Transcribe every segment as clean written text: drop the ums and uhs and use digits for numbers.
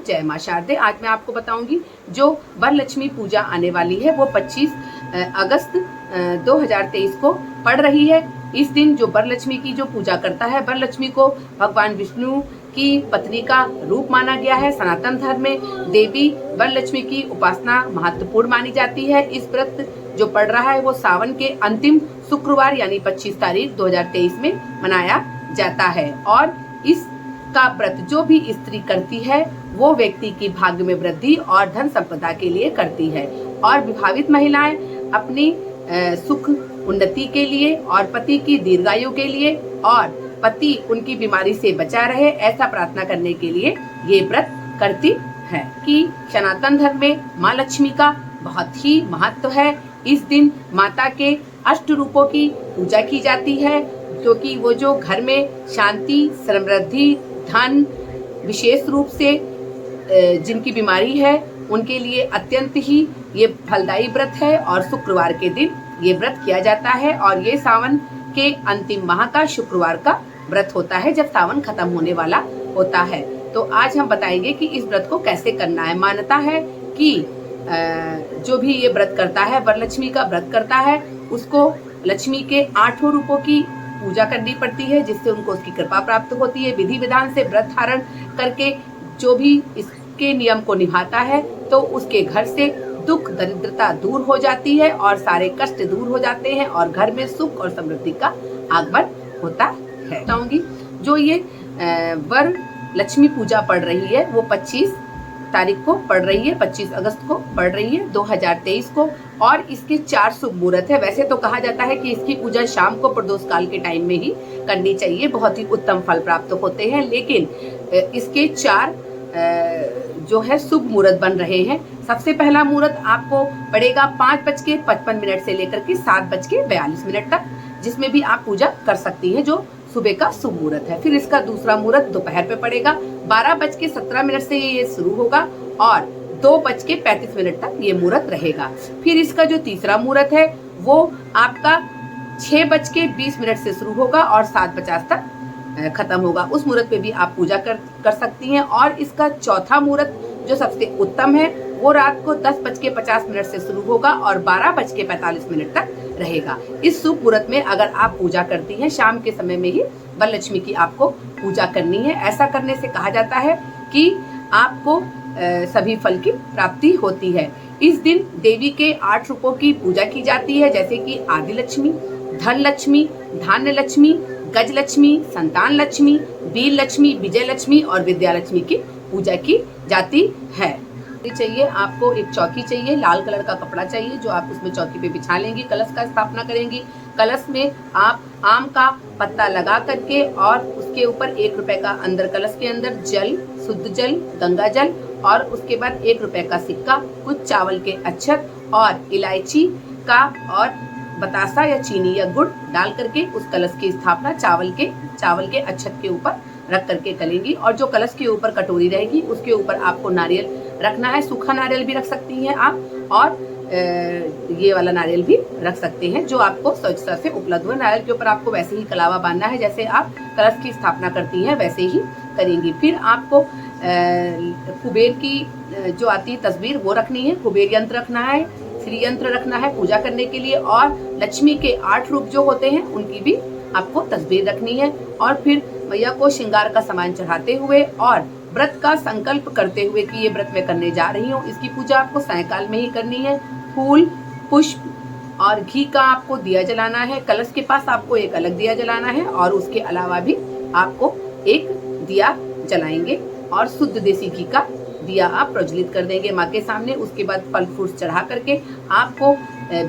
जय मां शारदे। आज मैं आपको बताऊंगी जो वरलक्ष्मी पूजा आने वाली है वो 25 अगस्त 2023 को पड़ रही है। इस दिन जो वरलक्ष्मी की जो पूजा करता है, वरलक्ष्मी को भगवान विष्णु की पत्नी का रूप माना गया है। सनातन धर्म में देवी वरलक्ष्मी की उपासना महत्वपूर्ण मानी जाती है। इस व्रत जो पड़ रहा है वो सावन के अंतिम शुक्रवार यानी 25 तारीख 2023 में मनाया जाता है। और इस का व्रत जो भी स्त्री करती है वो व्यक्ति की भाग्य में वृद्धि और धन संपदा के लिए करती है। और विवाहित महिलाएं अपनी सुख उन्नति के लिए और पति की दीर्घायु के लिए और पति उनकी बीमारी से बचा रहे, ऐसा प्रार्थना करने के लिए ये व्रत करती है। कि सनातन धर्म में माँ लक्ष्मी का बहुत ही महत्व है। इस दिन माता के अष्ट रूपों की पूजा की जाती है, क्योंकि वो जो घर में शांति, समृद्धि, धन, विशेष रूप से जिनकी बीमारी है उनके लिए अत्यंत ही ये फलदायी व्रत है। और शुक्रवार के दिन ये व्रत किया जाता है और ये सावन के अंतिम माह का शुक्रवार का व्रत होता है, जब सावन खत्म होने वाला होता है। तो आज हम बताएंगे कि इस व्रत को कैसे करना है। मान्यता है कि जो भी ये व्रत करता है, वरलक्ष्मी का व्रत करता है, उसको लक्ष्मी के 8 रूपों की पूजा करनी पड़ती है, जिससे उनको उसकी कृपा प्राप्त होती है। विधि विधान से व्रत धारण करके जो भी इसके नियम को निभाता है तो उसके घर से दुख दरिद्रता दूर हो जाती है और सारे कष्ट दूर हो जाते हैं और घर में सुख और समृद्धि का आगमन होता है। बताऊंगी जो ये वर लक्ष्मी पूजा पड़ रही है वो 25 तारीख को पड़ रही है, 25 अगस्त को पड़ रही है 2023 को। और इसके 4 शुभ मुहूर्त है। वैसे तो कहा जाता है कि इसकी पूजा शाम को प्रदोष काल के टाइम में ही करनी चाहिए, बहुत ही उत्तम फल प्राप्त होते हैं। लेकिन इसके 4 जो है शुभ मुहूर्त बन रहे हैं। सबसे पहला मुहूर्त आपको पड़ेगा 5:55 से लेकर के 7:42 तक, जिसमें भी आप पूजा कर सकती हैं, जो सुबह का शुभ मुहूर्त है। फिर इसका दूसरा मुहूर्त दोपहर पे पड़ेगा, 12:17 से ये शुरू होगा और 2:35 तक ये मुहूर्त रहेगा। फिर इसका जो तीसरा मुहूर्त है वो आपका 6:20 से शुरू होगा और 7:50 तक खत्म होगा। उस मुहूर्त पे भी आप पूजा कर सकती हैं। और इसका चौथा मुहूर्त जो सबसे उत्तम है वो रात को 10:50 से शुरू होगा और 12:45 तक रहेगा। इस शुभ मुहूर्त में अगर आप पूजा करती हैं, शाम के समय में ही वरलक्ष्मी की आपको पूजा करनी है। ऐसा करने से कहा जाता है कि आपको सभी फल की प्राप्ति होती है। इस दिन देवी के 8 रूपों की पूजा की जाती है, जैसे कि आदि लक्ष्मी, धन लक्ष्मी, धान्य लक्ष्मी, गज लक्ष्मी, संतान लक्ष्मी, वीर लक्ष्मी, विजय लक्ष्मी और विद्या लक्ष्मी की पूजा की जाती है। चाहिए आपको एक चौकी चाहिए, लाल कलर का कपड़ा चाहिए जो आप उसमें चौकी पे बिछा लेंगी। कलश का स्थापना करेंगी। कलश में आप आम का पत्ता लगा करके और उसके ऊपर 1 रुपए का अंदर, कलश के अंदर जल, शुद्ध जल, गंगा जल और उसके बाद 1 रुपए का सिक्का, कुछ चावल के अक्षत और इलायची का और बतासा या चीनी या गुड़ डाल करके उस कलश की स्थापना चावल के अक्षत के ऊपर रख करके करेंगी। और जो कलश के ऊपर कटोरी रहेगी उसके ऊपर आपको नारियल रखना है। सूखा नारियल भी रख सकती हैं आप और ये वाला नारियल भी रख सकते हैं जो आपको स्वेच्छा से उपलब्ध हो। नारियल के ऊपर आपको वैसे ही कलावा बांधना है, जैसे आप कलश की स्थापना करती हैं वैसे ही करेंगी। फिर आपको कुबेर की जो आती है तस्वीर वो रखनी है, कुबेर यंत्र रखना है, श्री यंत्र रखना है पूजा करने के लिए। और लक्ष्मी के 8 रूप जो होते हैं उनकी भी आपको तस्वीर रखनी है। और फिर मैया को श्रृंगार का सामान चढ़ाते हुए और व्रत का संकल्प करते हुए कि ये व्रत मैं करने जा रही हूँ, इसकी पूजा आपको सायंकाल में ही करनी है। फूल, पुष्प और घी का आपको दिया जलाना है। कलश के पास आपको एक अलग दिया जलाना है और उसके अलावा भी आपको एक दिया जलाएंगे और शुद्ध देसी घी का दिया आप प्रज्वलित कर देंगे माँ के सामने। उसके बाद फल फ्रूट चढ़ा करके आपको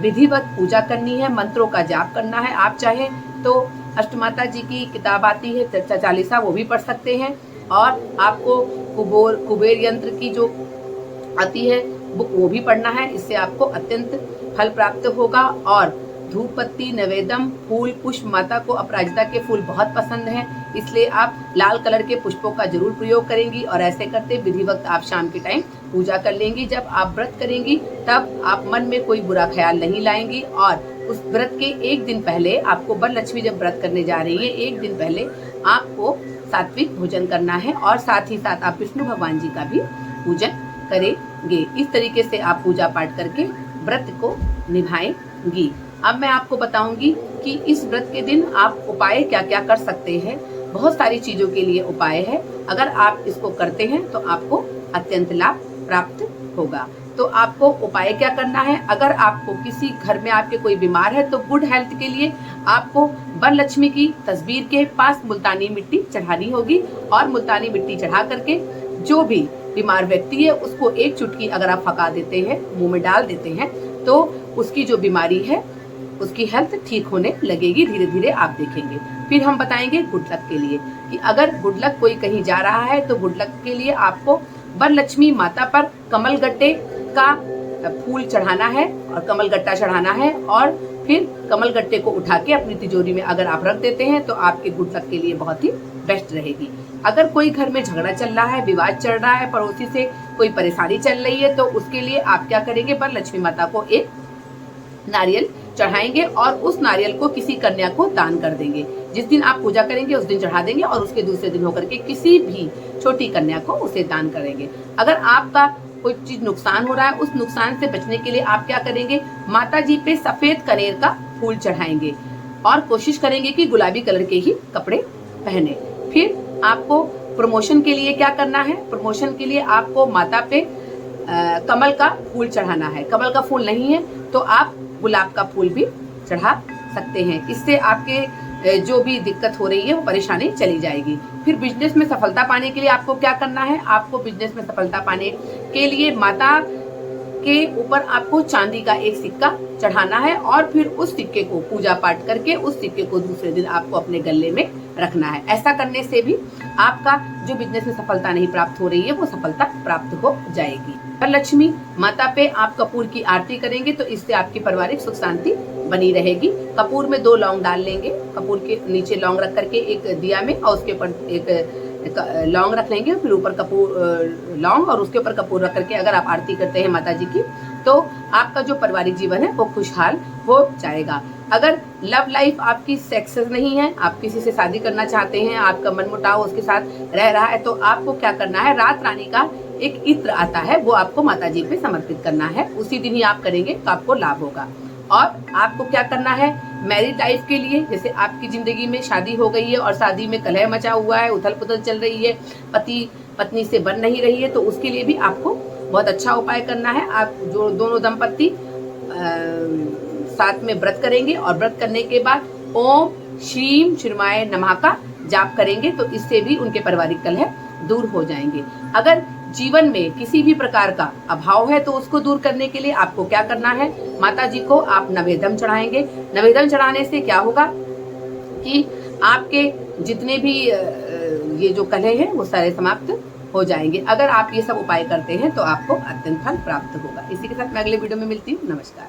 विधिवत पूजा करनी है, मंत्रों का जाप करना है। आप चाहे तो अष्टमाता जी की किताब आती है चर्चा चालीसा, वो भी पढ़ सकते हैं। और आपको कुबेर यंत्र की जो आती है बुक वो भी पढ़ना है। इससे आपको अत्यंत फल प्राप्त होगा। और धूप पत्ती, नवेदम, फूल, पुष्प, माता को अपराजिता के फूल बहुत पसंद हैं, इसलिए आप लाल कलर के पुष्पों का जरूर प्रयोग करेंगी। और ऐसे करते विधिवत आप शाम के टाइम पूजा कर लेंगी। जब आप व्रत करेंगी तब आप मन में कोई बुरा ख्याल नहीं लाएंगी। और उस व्रत के 1 दिन पहले आपको, वरलक्ष्मी जब व्रत करने जा रही है 1 दिन पहले आपको सात्विक भोजन करना है और साथ ही साथ आप विष्णु भगवान जी का भी पूजन करेंगे। इस तरीके से आप पूजा पाठ करके व्रत को निभाएंगी। अब मैं आपको बताऊंगी कि इस व्रत के दिन आप उपाय क्या क्या कर सकते हैं। बहुत सारी चीजों के लिए उपाय है। अगर आप इसको करते हैं तो आपको अत्यंत लाभ प्राप्त होगा। तो आपको उपाय क्या करना है। अगर आपको किसी घर में आपके कोई बीमार है तो गुड हेल्थ के लिए आपको वरलक्ष्मी की तस्वीर के पास मुल्तानी मिट्टी चढ़ानी होगी और मुल्तानी मिट्टी चढ़ा करके जो भी बीमार व्यक्ति है उसको एक चुटकी अगर आप फका देते हैं, मुंह में डाल देते हैं, तो उसकी जो बीमारी है उसकी हेल्थ ठीक होने लगेगी। धीरे धीरे आप देखेंगे। फिर हम बताएंगे गुड लक के लिए कि अगर गुड लक कोई कहीं जा रहा है तो गुड लक के लिए आपको वरलक्ष्मी माता पर कमल गट्टे का फूल चढ़ाना है और कमल गट्टा चढ़ाना है और फिर कमल गट्टे को उठा के अपनी तिजोरी में अगर आप रख देते हैं तो आपके गुड लक के लिए बहुत ही बेस्ट रहेगी। अगर कोई घर में झगड़ा चल रहा है, विवाद चल रहा है, पड़ोसी से कोई परेशानी चल रही है, तो उसके लिए आप क्या करेंगे, वरलक्ष्मी माता को एक नारियल चढ़ाएंगे और उस नारियल को किसी कन्या को दान कर देंगे। जिस दिन आप पूजा करेंगे उस दिन चढ़ा देंगे और उसके दूसरे दिन होकर के किसी भी छोटी कन्या को उसे दान करेंगे। अगर आपका कोई चीज नुकसान हो रहा है, उस नुकसान से बचने के लिए आप क्या करेंगे, माता जी पे सफेद कनेर का फूल चढ़ाएंगे और कोशिश करेंगे कि गुलाबी कलर के ही कपड़े पहने। फिर आपको प्रमोशन के लिए क्या करना है, प्रमोशन के लिए आपको माता पे कमल का फूल चढ़ाना है। कमल का फूल नहीं है तो आप गुलाब का फूल भी चढ़ा सकते हैं। इससे आपके जो भी दिक्कत हो रही है वो परेशानी चली जाएगी। फिर बिजनेस में सफलता पाने के लिए आपको क्या करना है, आपको बिजनेस में सफलता पाने के लिए माता के ऊपर आपको चांदी का एक सिक्का चढ़ाना है और फिर उस सिक्के को पूजा पाठ करके उस सिक्के को दूसरे दिन आपको अपने गले में रखना है। ऐसा करने से भी आपका जो बिजनेस में सफलता नहीं प्राप्त हो रही है वो सफलता प्राप्त हो जाएगी। वरलक्ष्मी माता पे आप कपूर की आरती करेंगे तो इससे आपकी पारिवारिक सुख शांति बनी रहेगी। कपूर में 2 लौंग डाल लेंगे, कपूर के नीचे लौंग रख करके एक दिया में और उसके ऊपर एक लौंग रख लेंगे, फिर ऊपर कपूर लौंग और उसके ऊपर कपूर रख करके अगर आप आरती करते हैं माता जी की तो आपका जो पारिवारिक जीवन है वो खुशहाल हो जाएगा। अगर लव लाइफ आपकी सक्सेस नहीं है, आप किसी से शादी करना चाहते हैं, आपका मनमुटाव उसके साथ रह रहा है, तो आपको क्या करना है, रात रानी का एक इत्र आता है वो आपको माता जी पे समर्पित करना है। उसी दिन ही आप करेंगे तो आपको लाभ होगा। और आपको क्या करना है, मैरिड लाइफ के लिए, जैसे आपकी जिंदगी में शादी हो गई है और शादी में कलह मचा हुआ है, उथल पुथल चल रही है, पति पत्नी से बन नहीं रही है, तो उसके लिए भी आपको बहुत अच्छा उपाय करना है। आप जो दोनों दंपत्ति साथ में व्रत करेंगे और व्रत करने के बाद ओम श्रीम श्रीमाय नमः का जाप करेंगे तो इससे भी उनके पारिवारिक कलह दूर हो जाएंगे। अगर जीवन में किसी भी प्रकार का अभाव है तो उसको दूर करने के लिए आपको क्या करना है, माता जी को आप नवेदम चढ़ाएंगे। नवेदम चढ़ाने से क्या होगा कि आपके जितने भी ये जो कलह हैं वो सारे समाप्त हो जाएंगे। अगर आप ये सब उपाय करते हैं तो आपको अत्यंत फल प्राप्त होगा। इसी के साथ मैं अगले वीडियो में मिलती हूँ। नमस्कार।